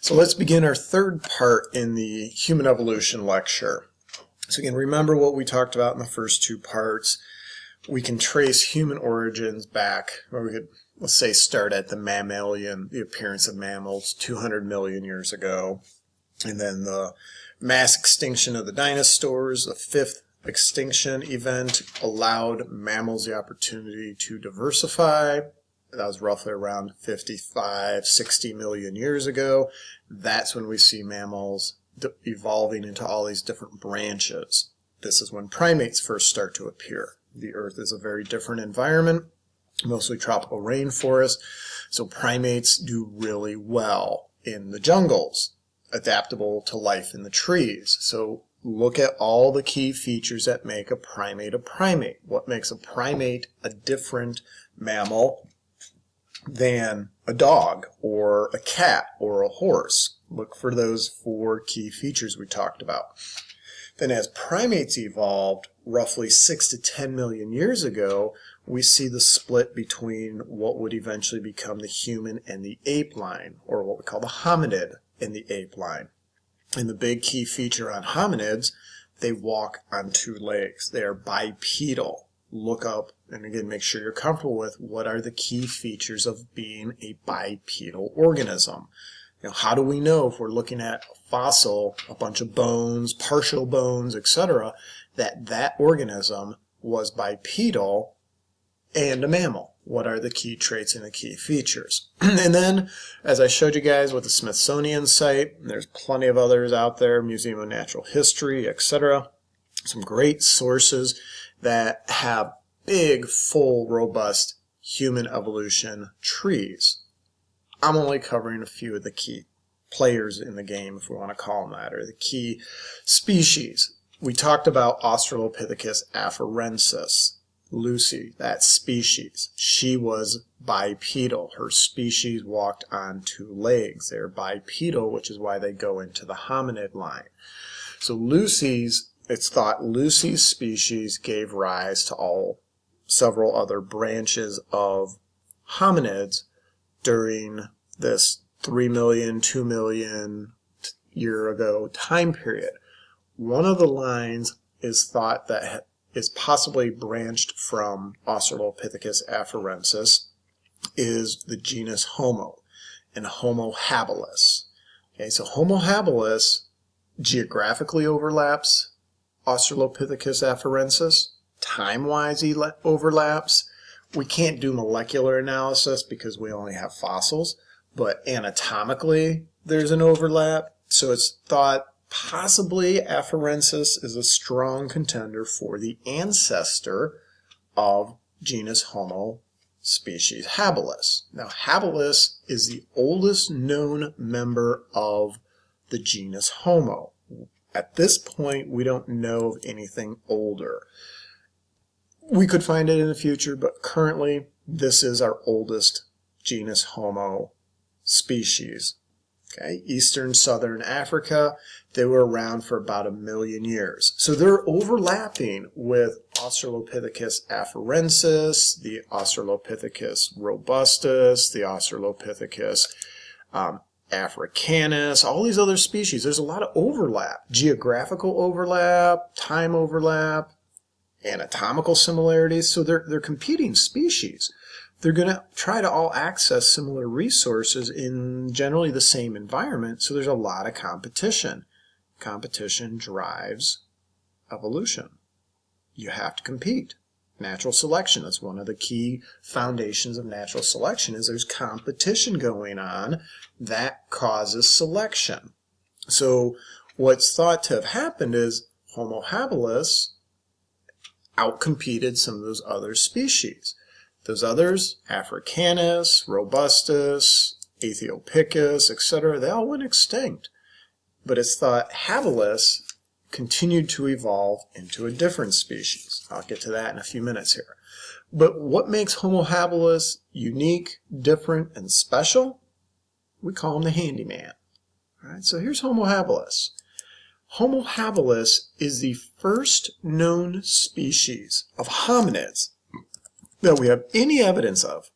So let's begin our third part in the human evolution lecture. So again, remember what we talked about in the first two parts. We can trace human origins back, or we could, let's say, start at the mammalian, the appearance of mammals 200 million years ago, and then the mass extinction of the dinosaurs, the fifth extinction event, allowed mammals the opportunity to diversify. That was roughly around 55, 60 million years ago. That's when we see mammals evolving into all these different branches. This is when primates first start to appear. The Earth is a very different environment, mostly tropical rainforest, so primates do really well in the jungles, adaptable to life in the trees. So look at all the key features that make a primate a primate. What makes a primate a different mammal than a dog or a cat or a horse? Look for those four key features we talked about. Then as primates evolved roughly 6 to 10 million years ago, we see the split between what would eventually become the human and the ape line, or what we call the hominid and the ape line. And the big key feature on hominids, they walk on two legs. They are bipedal. Look up and again make sure you're comfortable with what are the key features of being a bipedal organism. You know, how do we know if we're looking at a fossil, a bunch of bones, partial bones, etc., that that organism was bipedal and a mammal? What are the key traits and the key features? And then, as I showed you guys with the Smithsonian site, there's plenty of others out there, Museum of Natural History, etc., some great sources that have big, full, robust human evolution trees. I'm only covering a few of the key players in the game, if we want to call them that, or the key species. We talked about Australopithecus afarensis. Lucy, that species, she was bipedal. Her species walked on two legs. They're bipedal, which is why they go into the hominid line. So it's thought Lucy's species gave rise to several other branches of hominids during this 3 million, 2 million year ago time period. One of the lines is thought that is possibly branched from Australopithecus afarensis is the genus Homo and Homo habilis. Okay, so Homo habilis geographically overlaps Australopithecus afarensis, time-wise overlaps. We can't do molecular analysis because we only have fossils, but anatomically there's an overlap, so it's thought possibly afarensis is a strong contender for the ancestor of genus Homo species habilis. Now, habilis is the oldest known member of the genus Homo. At this point, we don't know of anything older. We could find it in the future, but currently, this is our oldest genus Homo species. Okay, Eastern Southern Africa, they were around for about 1 million years. So they're overlapping with Australopithecus afarensis, the Australopithecus robustus, the Australopithecus africanus, all these other species. There's a lot of overlap, geographical overlap, time overlap, anatomical similarities. So they're competing species. They're going to try to all access similar resources in generally the same environment, so there's a lot of competition. Competition drives evolution. You have to compete. Natural selection, that's one of the key foundations of natural selection, is there's competition going on that causes selection. So what's thought to have happened is Homo habilis outcompeted some of those other species. Those others, Africanus, Robustus, Aethiopicus, etc., they all went extinct. But it's thought habilis continued to evolve into a different species. I'll get to that in a few minutes here. But what makes Homo habilis unique, different, and special? We call him the handyman. All right, so here's Homo habilis. Homo habilis is the first known species of hominids that we have any evidence of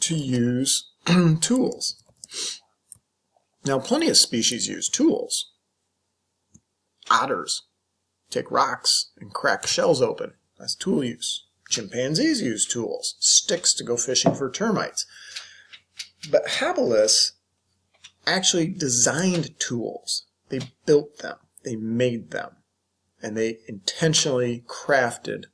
to use tools. Now, plenty of species use tools. Otters take rocks and crack shells open. That's tool use. Chimpanzees use tools, sticks to go fishing for termites. But Habilis actually designed tools. They built them, they made them, and they intentionally crafted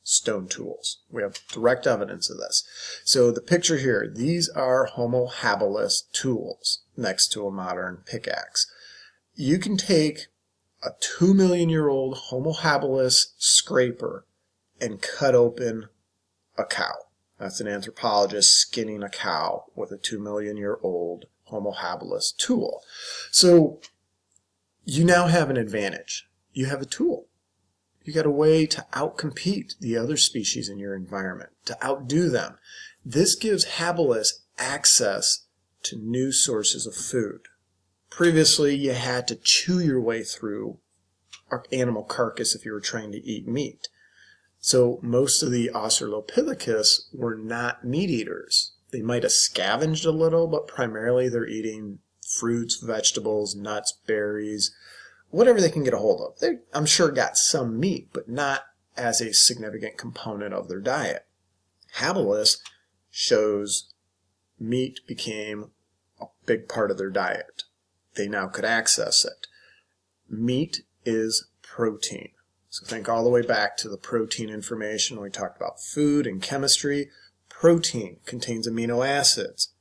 stone tools. We have direct evidence of this. So the picture here, these are Homo habilis tools next to a modern pickaxe. You can take a 2 million year old Homo habilis scraper and cut open a cow. That's an anthropologist skinning a cow with a 2 million year old Homo habilis tool. So you now have an advantage. You have a tool. You got a way to outcompete the other species in your environment, to outdo them. This gives habilis access to new sources of food. Previously, you had to chew your way through an animal carcass if you were trying to eat meat. So most of the Australopithecus were not meat eaters. They might have scavenged a little, but primarily they're eating fruits, vegetables, nuts, berries, whatever they can get a hold of. They, I'm sure, got some meat, but not as a significant component of their diet. Habilis shows meat became a big part of their diet. They now could access it. Meat is protein. So think all the way back to the protein information when we talked about food and chemistry. Protein contains amino acids.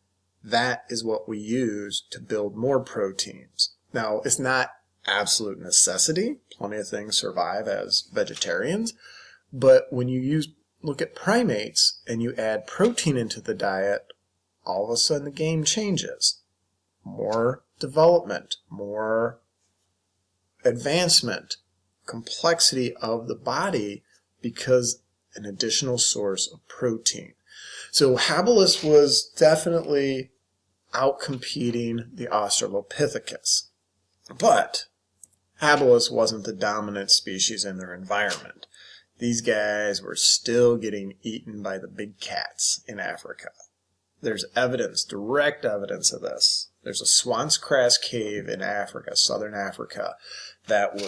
That is what we use to build more proteins. Now, it's not absolute necessity. Plenty of things survive as vegetarians. But when you look at primates and you add protein into the diet, all of a sudden the game changes. More development, more advancement, complexity of the body because an additional source of protein. So Habilis was definitely outcompeting the Australopithecus. But Habilis wasn't the dominant species in their environment. These guys were still getting eaten by the big cats in Africa. There's evidence, direct evidence of this. There's a Swanscrass cave in Africa, southern Africa, that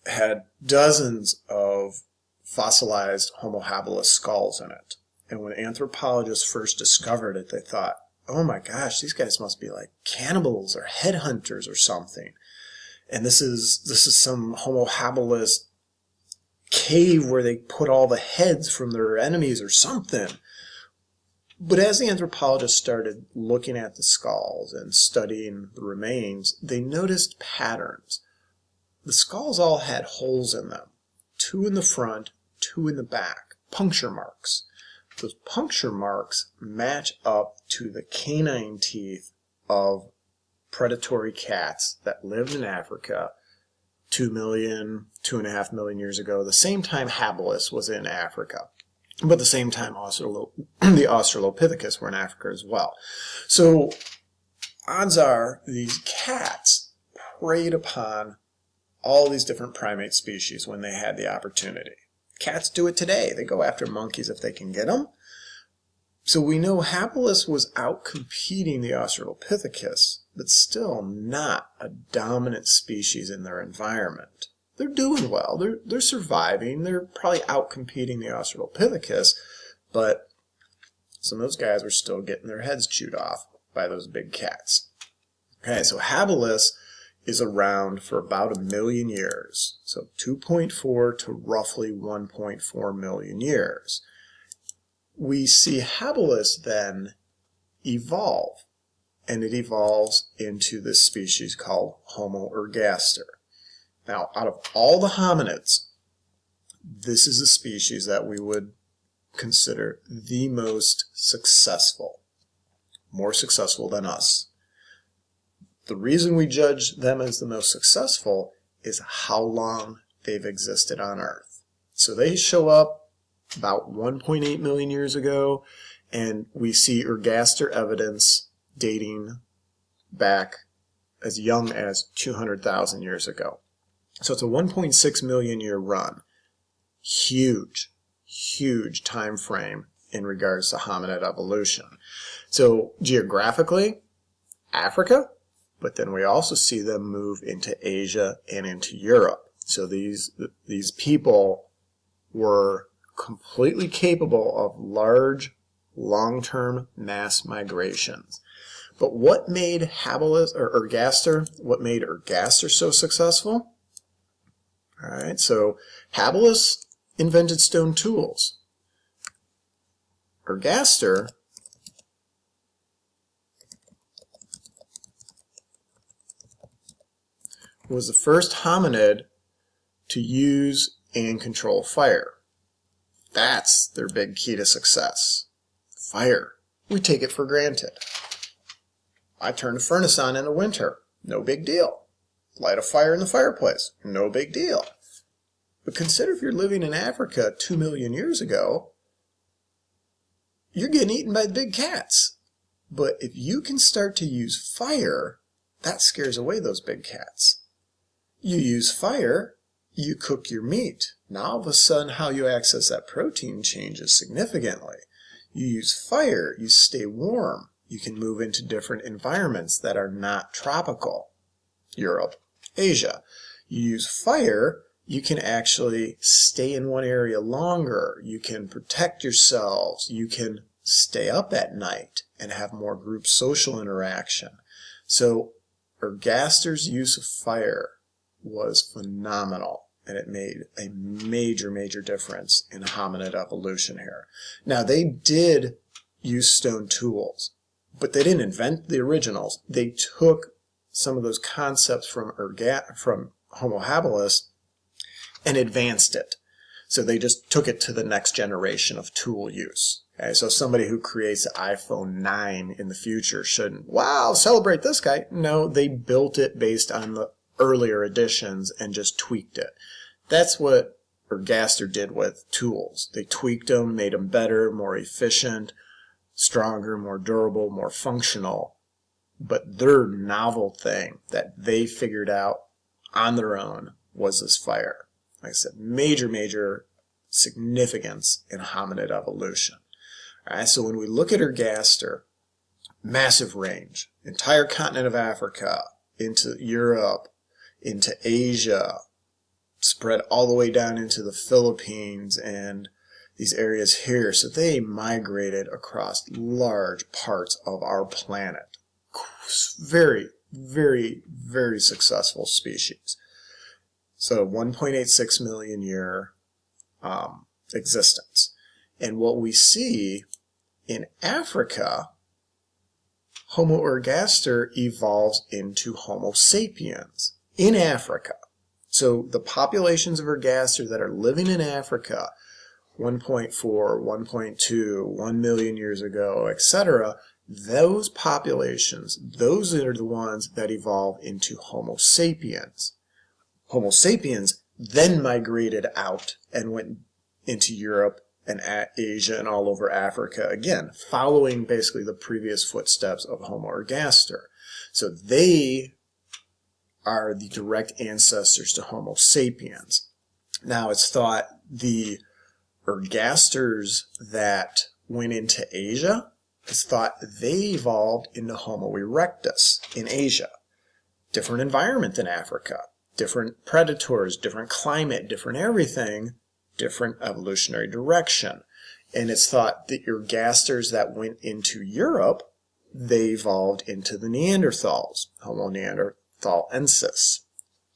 had dozens of fossilized Homo habilis skulls in it. And when anthropologists first discovered it, they thought, oh my gosh, these guys must be like cannibals or headhunters or something. And this is some Homo habilis cave where they put all the heads from their enemies or something. But as the anthropologists started looking at the skulls and studying the remains, they noticed patterns. The skulls all had holes in them, 2 in the front, 2 in the back, puncture marks. Those puncture marks match up to the canine teeth of predatory cats that lived in Africa 2 million, 2.5 million years ago, the same time Habilis was in Africa. But the same time the Australopithecus were in Africa as well. So odds are these cats preyed upon all these different primate species when they had the opportunity. Cats do it today. They go after monkeys if they can get them. So we know Habilis was out competing the Australopithecus, but still not a dominant species in their environment. They're doing well. They're surviving. They're probably out competing the Australopithecus, but some of those guys were still getting their heads chewed off by those big cats. Okay, so Habilis is around for about 1 million years. So 2.4 to roughly 1.4 million years. We see Habilis then evolve, and it evolves into this species called Homo ergaster. Now, out of all the hominids, this is a species that we would consider the most successful, more successful than us. The reason we judge them as the most successful is how long they've existed on Earth. So they show up about 1.8 million years ago, and we see ergaster evidence dating back as young as 200,000 years ago. So it's a 1.6 million year run. Huge, huge time frame in regards to hominid evolution. So geographically, Africa, but then we also see them move into Asia and into Europe. So these people were completely capable of large, long-term mass migrations. But what made ergaster so successful? All right, so Habilis invented stone tools. Ergaster was the first hominid to use and control fire. That's their big key to success. Fire. We take it for granted. I turn the furnace on in the winter. No big deal. Light a fire in the fireplace. No big deal. But consider if you're living in Africa 2 million years ago, you're getting eaten by the big cats. But if you can start to use fire, that scares away those big cats. You use fire, you cook your meat. Now all of a sudden how you access that protein changes significantly. You use fire, you stay warm. You can move into different environments that are not tropical. Europe, Asia. You use fire, you can actually stay in one area longer. You can protect yourselves. You can stay up at night and have more group social interaction. So Ergaster's use of fire was phenomenal, and it made a major, major difference in hominid evolution here. Now, they did use stone tools, but they didn't invent the originals. They took some of those concepts from Homo habilis and advanced it. So they just took it to the next generation of tool use. Okay, so somebody who creates an iPhone 9 in the future shouldn't, wow, celebrate this guy. No, they built it based on the earlier editions and just tweaked it. That's what Ergaster did with tools. They tweaked them, made them better, more efficient, stronger, more durable, more functional. But their novel thing that they figured out on their own was this fire. Like I said, major, major significance in hominid evolution. All right, so when we look at Ergaster, massive range, entire continent of Africa, into Europe, into Asia, spread all the way down into the Philippines and these areas here. So they migrated across large parts of our planet. Very, very, very successful species. So 1.86 million year existence. And what we see in Africa, Homo ergaster evolves into Homo sapiens in Africa. So the populations of ergaster that are living in Africa 1.4, 1.2, 1 million years ago, etc., those populations, those are the ones that evolve into Homo sapiens. Homo sapiens then migrated out and went into Europe and Asia and all over Africa, again, following basically the previous footsteps of Homo ergaster. So they are the direct ancestors to Homo sapiens. Now, it's thought the ergasters that went into Asia, it's thought they evolved into Homo erectus in Asia. Different environment than Africa. Different predators, different climate, different everything, different evolutionary direction. And it's thought that ergasters that went into Europe, they evolved into the Neanderthals, Homo neanderthalensis.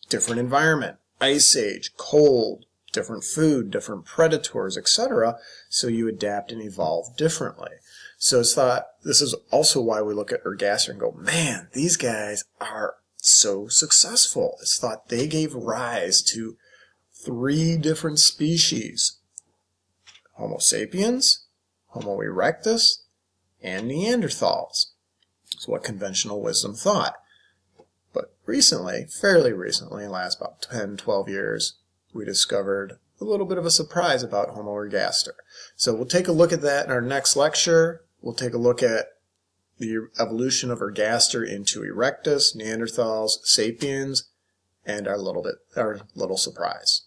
Different environment, ice age, cold, different food, different predators, etc. So you adapt and evolve differently. So it's thought, this is also why we look at ergaster and go, man, these guys are so successful. It's thought they gave rise to 3 different species: Homo sapiens, Homo erectus, and Neanderthals. That's what conventional wisdom thought. But recently, fairly recently, in the last about 10, 12 years, we discovered a little bit of a surprise about Homo ergaster. So we'll take a look at that in our next lecture. We'll take a look at the evolution of ergaster into erectus, Neanderthals, sapiens, and our little surprise.